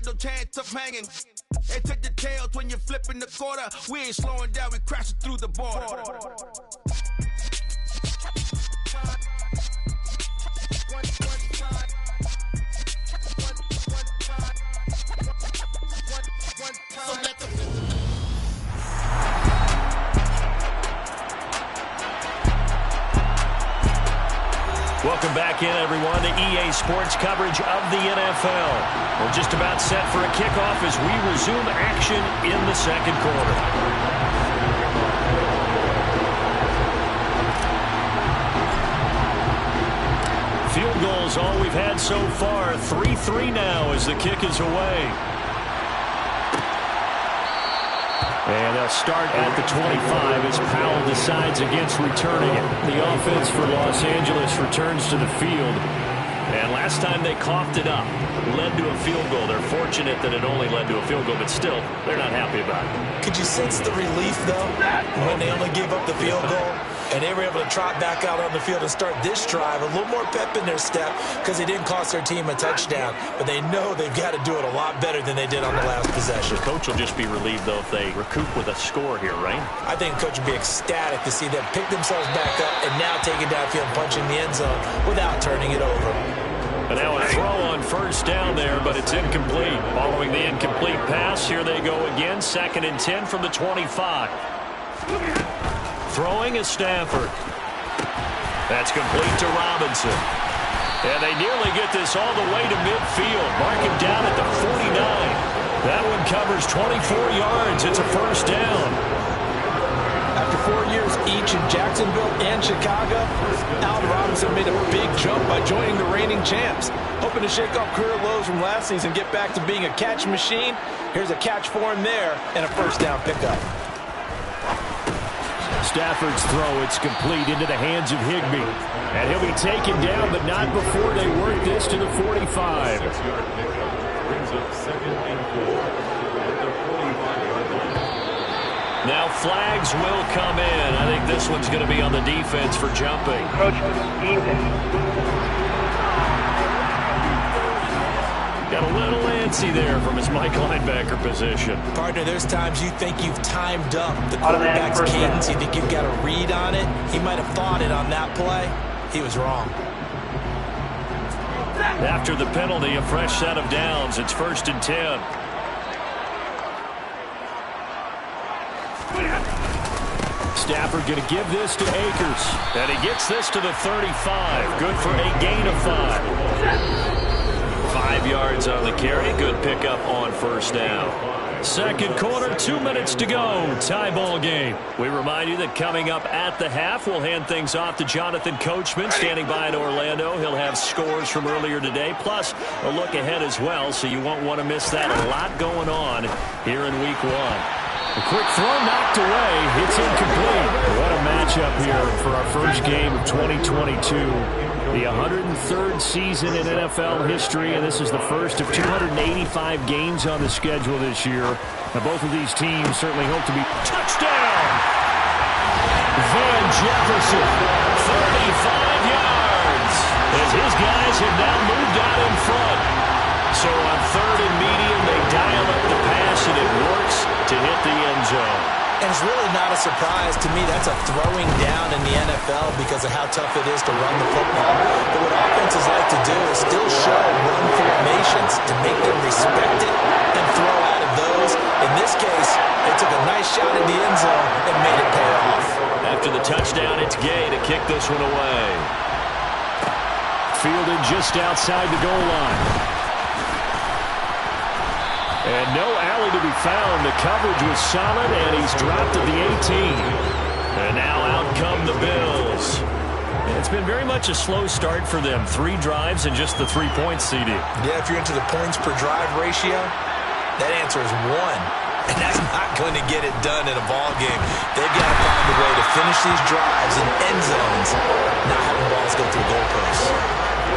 no chance of hanging. They take the tails when you're flipping the quarter. We ain't slowing down, we crashing through the border. Welcome back in, everyone, to EA Sports coverage of the NFL. We're just about set for a kickoff as we resume action in the second quarter. Field goals all we've had so far. 3-3 now as the kick is away. And they'll start at the 25 as Powell decides against returning it. The offense for Los Angeles returns to the field. And last time they coughed it up, led to a field goal. They're fortunate that it only led to a field goal, but still, they're not happy about it. Could you sense the relief, though, when they only gave up the field goal? And they were able to trot back out on the field and start this drive. A little more pep in their step because they didn't cost their team a touchdown. But they know they've got to do it a lot better than they did on the last possession. The coach will just be relieved, though, if they recoup with a score here, right? I think the coach would be ecstatic to see them pick themselves back up and now take it downfield and punch in the end zone without turning it over. And now a throw on first down there, but it's incomplete. Following the incomplete pass, here they go again. 2nd and 10 from the 25. Throwing is Stafford. That's complete to Robinson. And they nearly get this all the way to midfield. Mark him down at the 49. That one covers 24 yards. It's a first down. After 4 years each in Jacksonville and Chicago, Allen Robinson made a big jump by joining the reigning champs. Hoping to shake off career lows from last season and get back to being a catch machine. Here's a catch for him there and a first down pickup. Stafford's throw, it's complete into the hands of Higbee. And he'll be taken down, but not before they work this to the 45. Now flags will come in. I think this one's going to be on the defense for jumping. Got a little antsy there from his Mike linebacker position. Partner, there's times you think you've timed up the quarterback's cadence. You think you've got a read on it. He might have thought it on that play. He was wrong. After the penalty, a fresh set of downs. It's 1st and 10. Stafford going to give this to Akers. And he gets this to the 35. Good for a gain of 5. 5 yards on the carry. Good pickup on first down. Second quarter, 2 minutes to go. Tie ball game. We remind you that coming up at the half, we'll hand things off to Jonathan Coachman, standing by in Orlando. He'll have scores from earlier today, plus a look ahead as well, so you won't want to miss that. A lot going on here in week 1. A quick throw knocked away. It's incomplete. What a matchup here for our first game of 2022. The 103rd season in NFL history, and this is the first of 285 games on the schedule this year. Now, both of these teams certainly hope to be touchdown. Van Jefferson, 35 yards, as his guys have now moved out in front. So on 3rd and medium, they dial up the pass, and it works to hit the end zone. And it's really not a surprise to me. That's a throwing down in the NFL because of how tough it is to run the football. But what offenses like to do is still show run formations to make them respect it and throw out of those. In this case, they took a nice shot in the end zone and made it pay off. After the touchdown, it's Gay to kick this one away. Fielded just outside the goal line. And no alley to be found. The coverage was solid, and he's dropped at the 18. And now out come the Bills. And it's been very much a slow start for them. 3 drives and just the 3 points, CD. Yeah, if you're into the points per drive ratio, that answer is 1. And that's not going to get it done in a ball game. They've got to find a way to finish these drives in end zones, not having balls go through goalposts.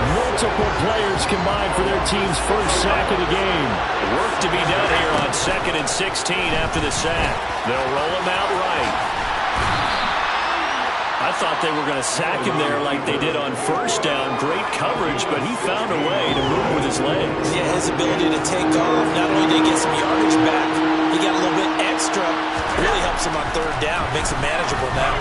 Multiple players combined for their team's first sack of the game. Work to be done here on 2nd and 16 after the sack. They'll roll him out right. I thought they were going to sack him there like they did on first down. Great coverage, but he found a way to move with his legs. Yeah, his ability to take off, not they get some yardage back. He got a little bit extra. Really helps him on third down. Makes it manageable now.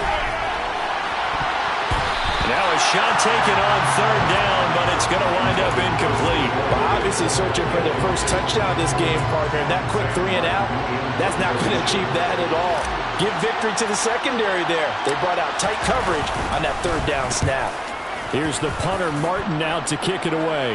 Now a shot taken on third down, but it's going to wind up incomplete. Well, obviously searching for their first touchdown this game, partner. And that quick 3 and out, that's not going to achieve that at all. Give victory to the secondary there. They brought out tight coverage on that third down snap. Here's the punter, Martin, out to kick it away.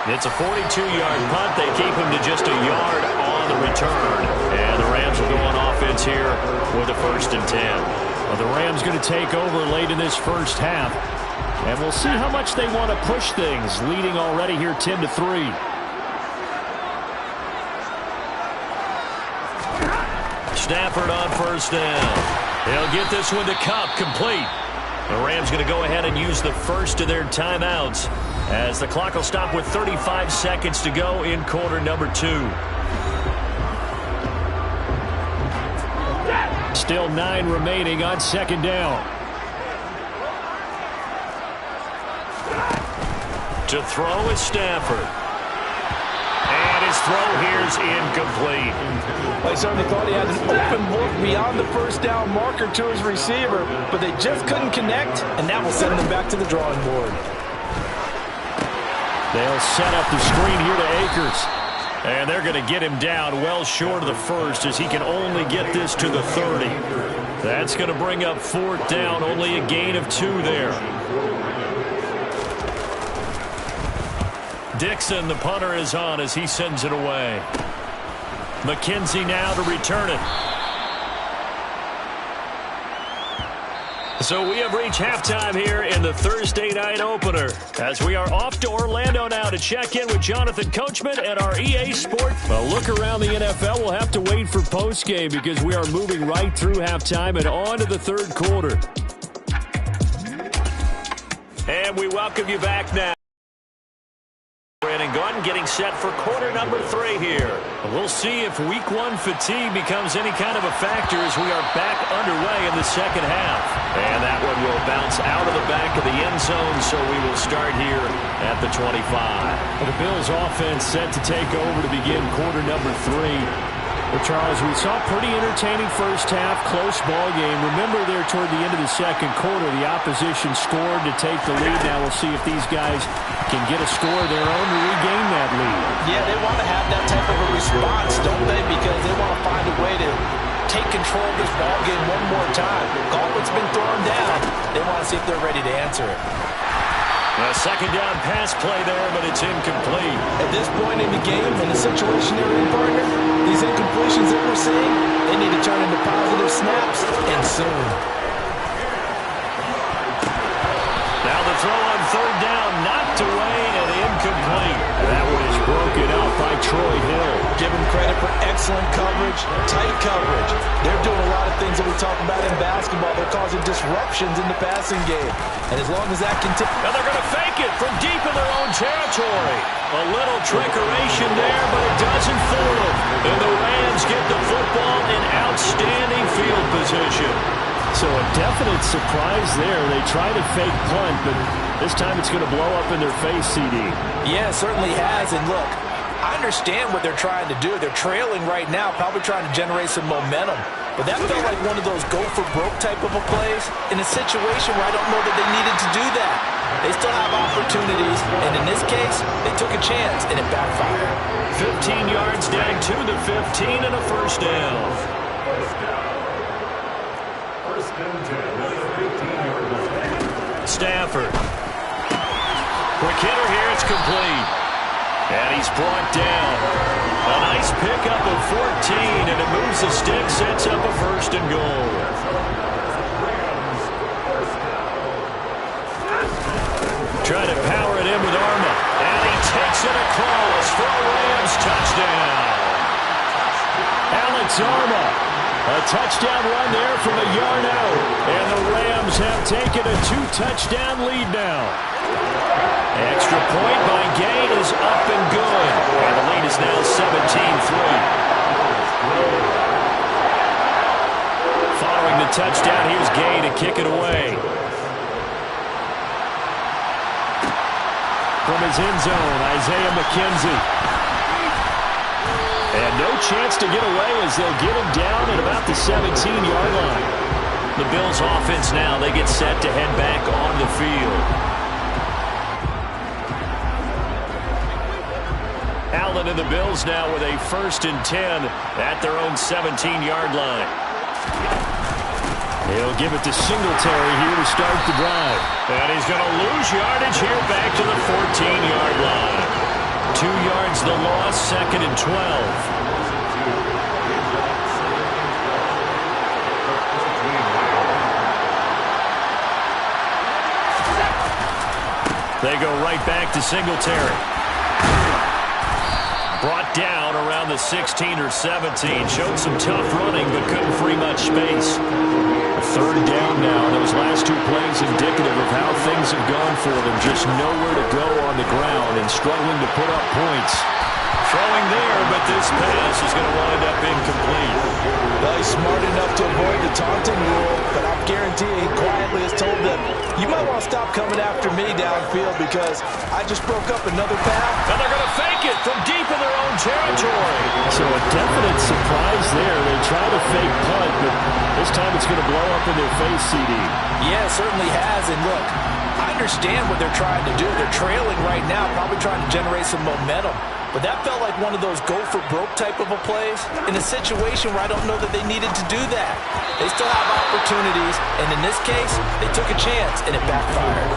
It's a 42-yard punt. They keep him to just a yard on the return. And the Rams will go on offense here with a 1st and 10. Well, the Rams going to take over late in this first half. And we'll see how much they want to push things, leading already here 10-3. Stafford on 1st down. He'll get this one to Kupp, complete. The Rams going to go ahead and use the first of their timeouts as the clock will stop with 35 seconds to go in quarter number 2. Still 9 remaining on 2nd down. To throw is Stafford. And his throw here's incomplete. I certainly thought he had an open look beyond the 1st down marker to his receiver, but they just couldn't connect, and that will send them back to the drawing board. They'll set up the screen here to Akers. And they're going to get him down well short of the 1st as he can only get this to the 30. That's going to bring up 4th down, only a gain of 2 there. Dixon, the punter, is on as he sends it away. McKenzie now to return it. So we have reached halftime here in the Thursday night opener as we are off to Orlando now to check in with Jonathan Coachman at our EA Sports. A look around the NFL. We'll have to wait for postgame because we are moving right through halftime and on to the 3rd quarter. And we welcome you back now. Brandon Gunn getting set for quarter number 3 here. We'll see if week 1 fatigue becomes any kind of a factor as we are back underway in the 2nd half. And that one will bounce out of the back of the end zone, so we will start here at the 25. Well, the Bills offense set to take over to begin quarter number 3. Well, Charles, we saw a pretty entertaining first half, close ball game. Remember there toward the end of the 2nd quarter, the opposition scored to take the lead. Now we'll see if these guys can get a score of their own to regain that lead. Yeah, they want to have that type of a response, don't they? Because they want to find a way to take control of this ball game one more time. Gauntlet's been thrown down. They want to see if they're ready to answer it. A 2nd down pass play there, but it's incomplete. At this point in the game, in the situation they're in, partner, these incompletions that we're seeing, they need to turn into positive snaps, and soon. Now the throw on 3rd down, knocked away and incomplete. That one is broken up by Troy Hill. Give him credit for excellent coverage, tight coverage. They're doing a lot of things that we talk about in basketball. They're causing disruptions in the passing game. And as long as that continues... And they're going to fake it from deep in their own territory. A little trickeration there, but it doesn't fool them. And the Rams get the football in outstanding field position. So a definite surprise there. They try to fake punt, but this time it's going to blow up in their face, CD. Yeah, it certainly has. And look, I understand what they're trying to do. They're trailing right now, probably trying to generate some momentum. But that felt like one of those go-for-broke type of a plays in a situation where I don't know that they needed to do that. They still have opportunities, and in this case, they took a chance, and it backfired. 15 yards down to the 15 and a 1st down. Stafford. Quick hitter here, it's complete. And he's brought down. A nice pickup of 14, and it moves the stick, sets up a 1st and goal. Trying to power it in with Arma. And he takes it across for a Rams touchdown. Alex Arma. A touchdown run there from a yard out. And the Rams have taken a 2-touchdown lead now. Extra point by Gay is up and good. And the lead is now 17-3. Following the touchdown, here's Gay to kick it away. from his end zone, Isaiah McKenzie. And no chance to get away as they'll get him down at about the 17-yard line. The Bills offense now, they get set to head back on the field. Allen and the Bills now with a 1st and 10 at their own 17-yard line. He'll give it to Singletary here to start the drive. And he's going to lose yardage here back to the 14-yard line. 2 yards the loss, 2nd and 12. They go right back to Singletary. Brought down around the 16 or 17. Showed some tough running, but couldn't free much space. A 3rd down now. Those last 2 plays indicative of how things have gone for them. Just nowhere to go on the ground and struggling to put up points. Throwing there, but this pass is going to wind up incomplete. Well, he's smart enough to avoid the taunting rule, but I guarantee he quietly has told them, you might want to stop coming after me downfield because I just broke up another path. And they're going to fake it from deep in their own territory. So a definite surprise there. They try to fake punt, but this time it's going to blow up in their face, CD. Yeah, it certainly has. And look, I understand what they're trying to do. They're trailing right now, probably trying to generate some momentum. But that felt like one of those go-for-broke type of a plays in a situation where I don't know that they needed to do that. They still have opportunities, and in this case, they took a chance, and it backfired.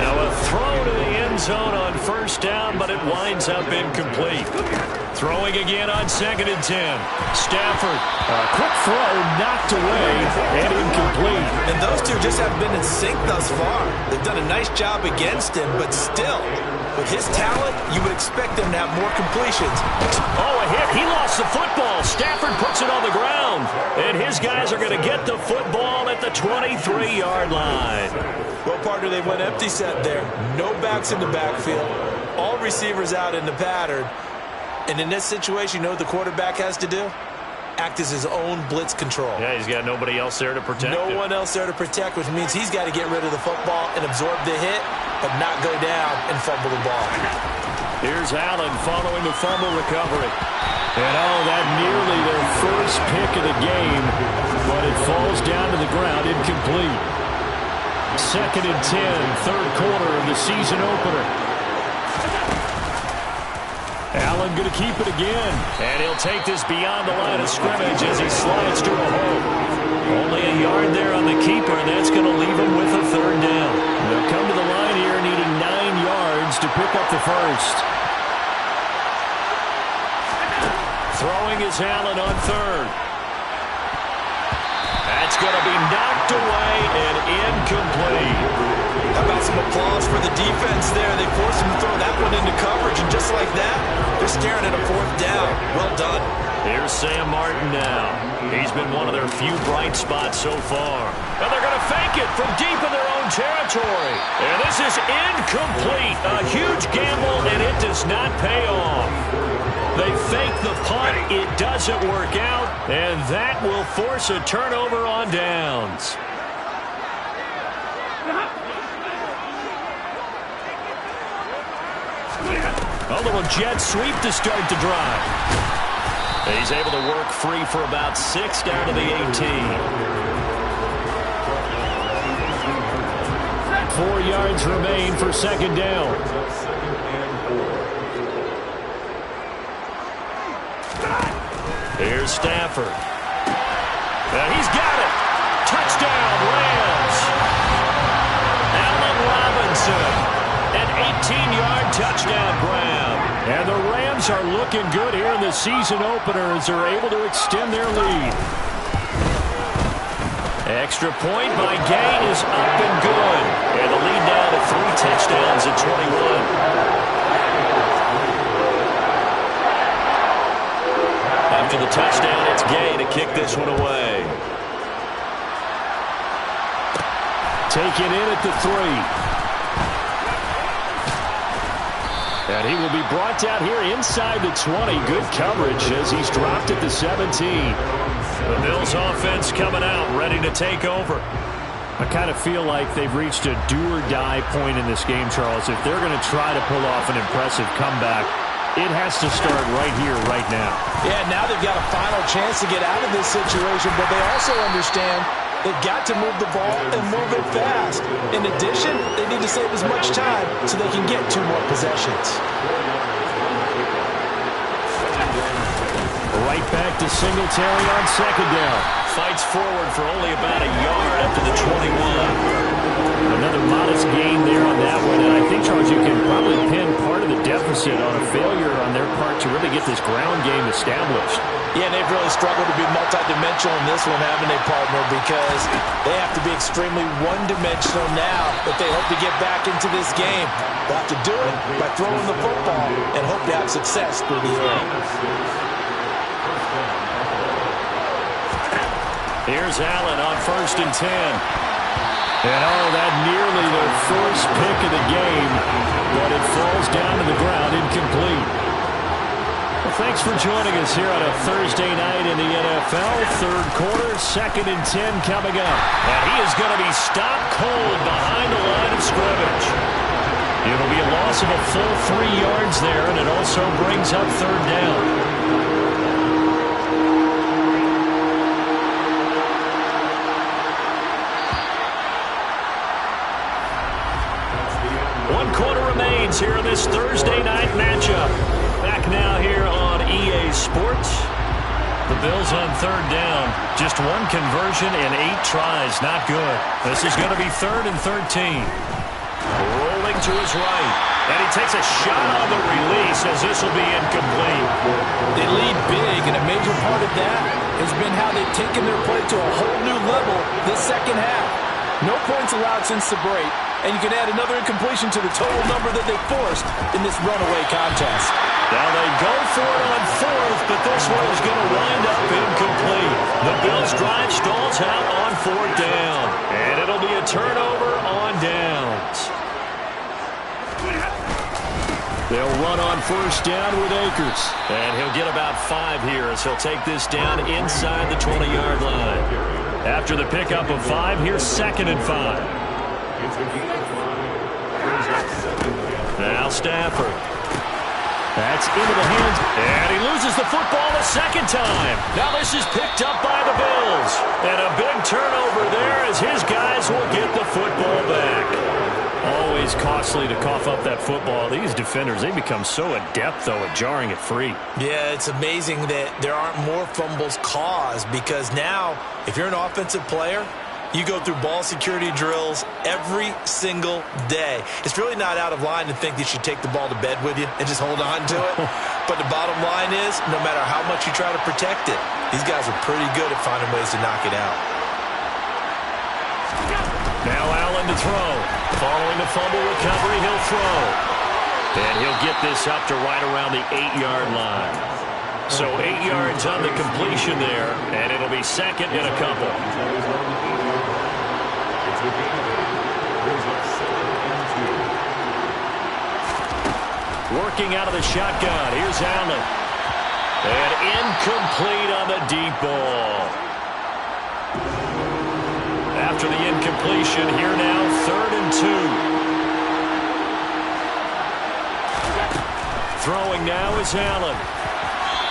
Now a throw to the end zone on 1st down, but it winds up incomplete. Throwing again on 2nd and 10. Stafford, a quick throw, knocked away, and incomplete. And those two just haven't been in sync thus far. They've done a nice job against him, but still, with his talent, you would expect them to have more completions. Oh, a hit. He lost the football. Stafford puts it on the ground. And his guys are going to get the football at the 23-yard line. Well, partner, they went empty set there. No backs in the backfield. All receivers out in the pattern. And in this situation, you know what the quarterback has to do? Act as his own blitz control. Yeah, he's got nobody else there to protect him. No one else there to protect, which means he's got to get rid of the football and absorb the hit, but not go down and fumble the ball. Here's Allen following the fumble recovery. And oh, that nearly their first pick of the game, but it falls down to the ground incomplete. 2nd and 10, 3rd quarter of the season opener. Allen going to keep it again. And he'll take this beyond the line of scrimmage as he slides to a hole. Only a yard there on the keeper, and that's going to leave him with a 3rd down. They'll come to the line here needing 9 yards to pick up the 1st. Throwing is Allen on 3rd. That's going to be knocked away and incomplete. How about some applause for the defense there? They forced him to throw that one into coverage, and just like that, they're staring at a 4th down. Well done. Here's Sam Martin now. He's been one of their few bright spots so far. And they're going to fake it from deep in their own territory. And this is incomplete. A huge gamble, and it does not pay off. They fake the punt. It doesn't work out, and that will force a turnover on downs. A little jet sweep to start the drive. He's able to work free for about 6 down to the 18. 4 yards remain for 2nd down. Here's Stafford. And he's got it. Touchdown, Rams. Allen Robinson. An 18-yard touchdown grab. And the Rams are looking good here in the season opener as they're able to extend their lead. Extra point by Gay is up and good. And the lead now to 3 touchdowns at 21. After the touchdown, it's Gay to kick this one away. Taken in at the 3. And he will be brought down here inside the 20. Good coverage as he's dropped at the 17. The Bills offense coming out, ready to take over. I kind of feel like they've reached a do-or-die point in this game, Charles. If they're going to try to pull off an impressive comeback, it has to start right here, right now. Yeah, now they've got a final chance to get out of this situation, but they also understand they've got to move the ball and move it fast. In addition, they need to save as much time so they can get 2 more possessions. Right back to Singletary on second down. Fights forward for only about a yard after the 21. Another modest gain there on that one, and I think, Charles, you can probably pin part of the deficit on a failure on their part to really get this ground game established. Yeah, they've really struggled to be multidimensional in this one, haven't they, partner? Because they have to be extremely one-dimensional now if they hope to get back into this game. They'll have to do it by throwing the football and hope to have success through the air. Here's Allen on 1st and 10. And that nearly their first pick of the game, but it falls down to the ground, incomplete. Well, thanks for joining us here on a Thursday night in the NFL. 3rd quarter, 2nd and 10 coming up. And he is going to be stopped cold behind the line of scrimmage. It'll be a loss of a full 3 yards there, and it also brings up 3rd down. Here in this Thursday night matchup. Back now here on EA Sports. The Bills on 3rd down. Just 1 conversion and 8 tries. Not good. This is going to be 3rd and 13. Rolling to his right. And he takes a shot on the release as this will be incomplete. They lead big, and a major part of that has been how they've taken their play to a whole new level this second half. No points allowed since the break. And you can add another incompletion to the total number that they forced in this runaway contest. Now they go for it on 4th, but this one is going to wind up incomplete. The Bills drive stalls out on 4th down. And it'll be a turnover on downs. They'll run on 1st down with Akers. And he'll get about 5 here as he'll take this down inside the 20-yard line. After the pickup of 5, here's 2nd and 5. Now Stafford. That's into the hands. And he loses the football a 2nd time. Now this is picked up by the Bills. And a big turnover there as his guys will get the football back. Always costly to cough up that football. These defenders, they become so adept, though, at jarring it free. Yeah, it's amazing that there aren't more fumbles caused because now, if you're an offensive player, you go through ball security drills every single day. It's really not out of line to think that you should take the ball to bed with you and just hold on to it. But the bottom line is, no matter how much you try to protect it, these guys are pretty good at finding ways to knock it out. Now Allen to throw. Following the fumble recovery, he'll throw. And he'll get this up to right around the 8-yard line. So 8 yards on the completion there, and it'll be 2nd and a couple. Working out of the shotgun. Here's Allen. And incomplete on the deep ball. After the incompletion, here now, 3rd and 2. Throwing now is Allen.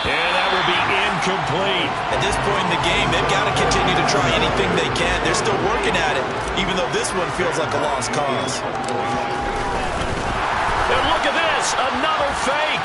And that will be incomplete. At this point in the game, they've got to continue to try anything they can. They're still working at it, even though this one feels like a lost cause. And look at this, another fake.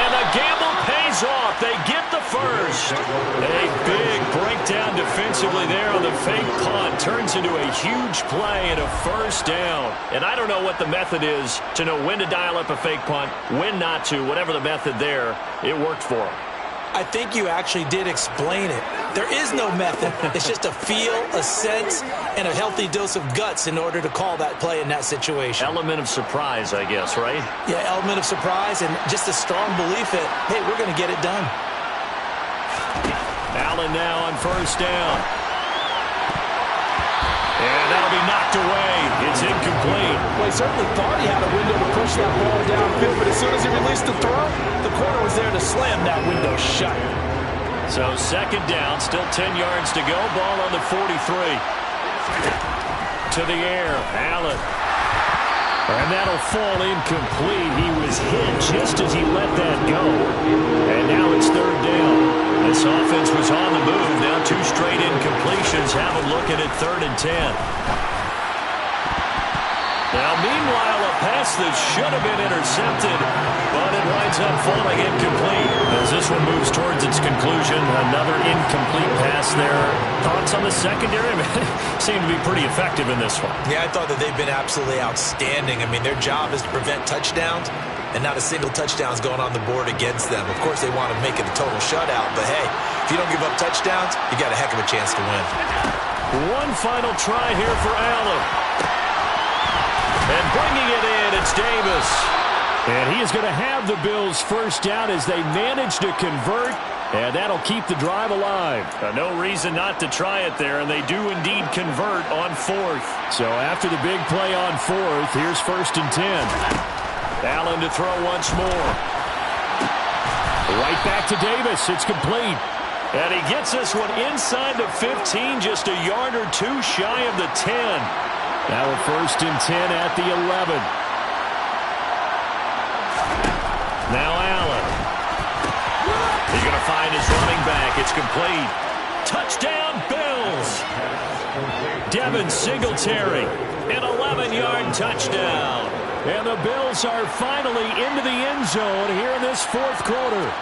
And the gamble pays off. They get the first. A big breakdown defensively there on the fake punt. Turns into a huge play and a 1st down. And I don't know what the method is to know when to dial up a fake punt, when not to. Whatever the method there, it worked for them. I think you actually did explain it. There is no method. It's just a feel, a sense, and a healthy dose of guts in order to call that play in that situation. Element of surprise, I guess, right? Yeah, element of surprise and just a strong belief that, hey, we're going to get it done. Allen now on 1st down. And that'll be knocked away. It's incomplete. Well, he certainly thought he had a window to push that ball downfield, but as soon as he released the throw, the corner was there to slam that window shut. So second down, still 10 yards to go. Ball on the 43. To the air, Allen. And that'll fall incomplete. He was hit just as he let that go. And now it's third down. This offense was on the move. Now 2 straight incompletions. Have them looking at 3rd and 10. Now, meanwhile, a pass that should have been intercepted, but it winds up falling incomplete. As this one moves towards its conclusion, another incomplete pass there. Thoughts on the secondary? Seem to be pretty effective in this one. Yeah, I thought that they've been absolutely outstanding. I mean, their job is to prevent touchdowns, and not a single touchdown's going on the board against them. Of course, they want to make it a total shutout, but hey, if you don't give up touchdowns, you got a heck of a chance to win. One final try here for Allen. And bringing it in, it's Davis. And he is going to have the Bills first down as they manage to convert. And that'll keep the drive alive. No reason not to try it there, and they do indeed convert on 4th. So after the big play on 4th, here's 1st and 10. Allen to throw once more. Right back to Davis. It's complete. And he gets this one inside the 15, just a yard or 2 shy of the 10. Now a 1st and 10 at the 11. Now Allen. He's going to find his running back. It's complete. Touchdown, Bills. Devin Singletary, an 11-yard touchdown. And the Bills are finally into the end zone here in this 4th quarter.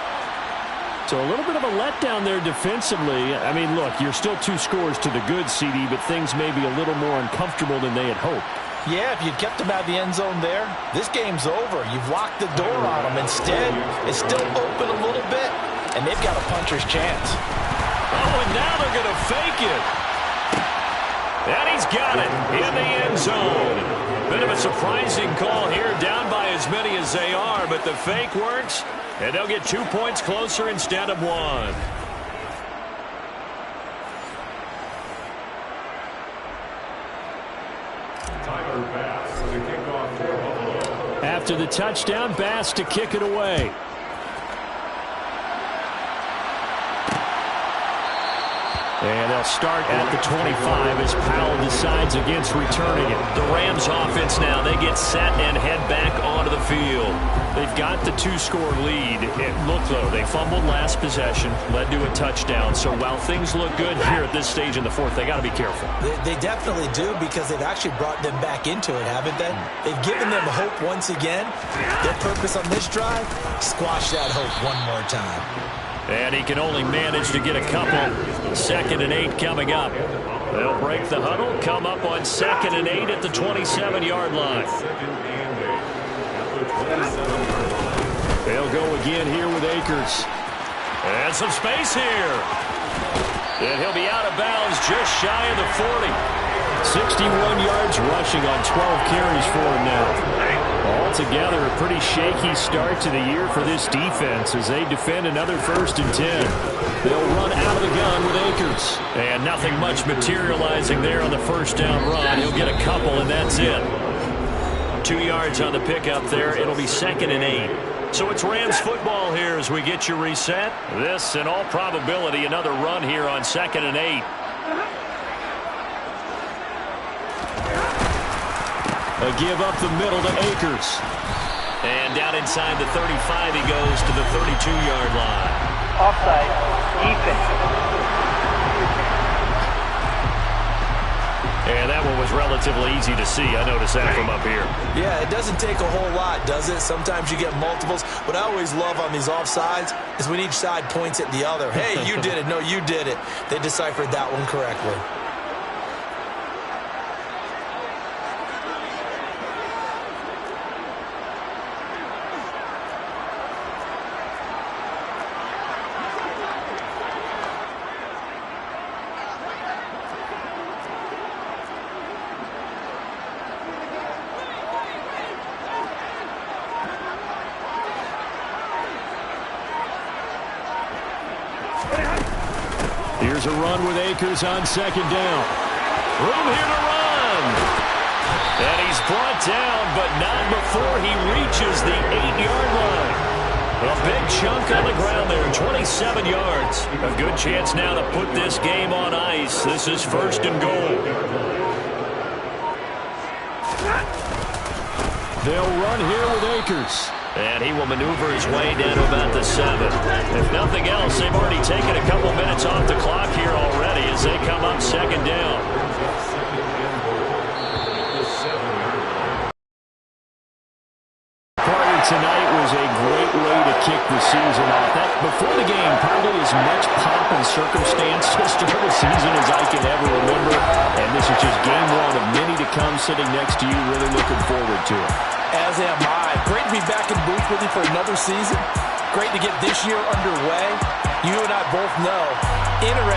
So a little bit of a letdown there defensively. I mean, look, you're still 2 scores to the good, CD, but things may be a little more uncomfortable than they had hoped. Yeah, if you'd kept them out of the end zone there, this game's over. You've locked the door on them. Instead, it's still open a little bit, and they've got a puncher's chance. Oh, and now they're going to fake it. And he's got it in the end zone. Bit of a surprising call here, down by as many as they are, but the fake works. And they'll get 2 points closer instead of 1. After the touchdown, Bass to kick it away. And they'll start at the 25 as Powell decides against returning it. The Rams offense now, they get set and head back onto the field. They've got the 2-score lead. And look, though, they fumbled last possession, led to a touchdown. So while things look good here at this stage in the 4th, they got to be careful. They definitely do, because they've actually brought them back into it, haven't they? They've given them hope once again. Their purpose on this drive, squash that hope one more time. And he can only manage to get a couple. 2nd and 8 coming up. They'll break the huddle, come up on 2nd and 8 at the 27-yard line. They'll go again here with Akers. And some space here. And he'll be out of bounds just shy of the 40. 61 yards rushing on 12 carries for him now. Altogether, a pretty shaky start to the year for this defense as they defend another 1st and 10. They'll run out of the gun with Akers. And nothing much materializing there on the 1st down run. He'll get a couple, and that's it. 2 yards on the pickup there. It'll be 2nd and 8. So it's Rams football here as we get you reset. This, in all probability, another run here on 2nd and 8. A give up the middle to Akers. And down inside the 35, he goes to the 32-yard line. Offside, defense. And that one was relatively easy to see. I noticed that from up here. Yeah, it doesn't take a whole lot, does it? Sometimes you get multiples. What I always love on these offsides is when each side points at the other. Hey, you did it. No, you did it. They deciphered that one correctly. Here's a run with Akers on 2nd down. Room here to run. And he's brought down, but not before he reaches the 8-yard line. A big chunk on the ground there, 27 yards. A good chance now to put this game on ice. This is 1st and goal. They'll run here with Akers. And he will maneuver his way down to about the 7. If nothing else, they've already taken a couple minutes off the clock here already as they come up 2nd down. Tonight was a great way to kick the season off. That, before the game, probably as much pomp and circumstance to start the season as I can ever remember. And this is just game 1 of many to come sitting next to you. Really looking forward to it. As am I. Great to be back in booth with you for another season. Great to get this year underway. You and I both know, interesting.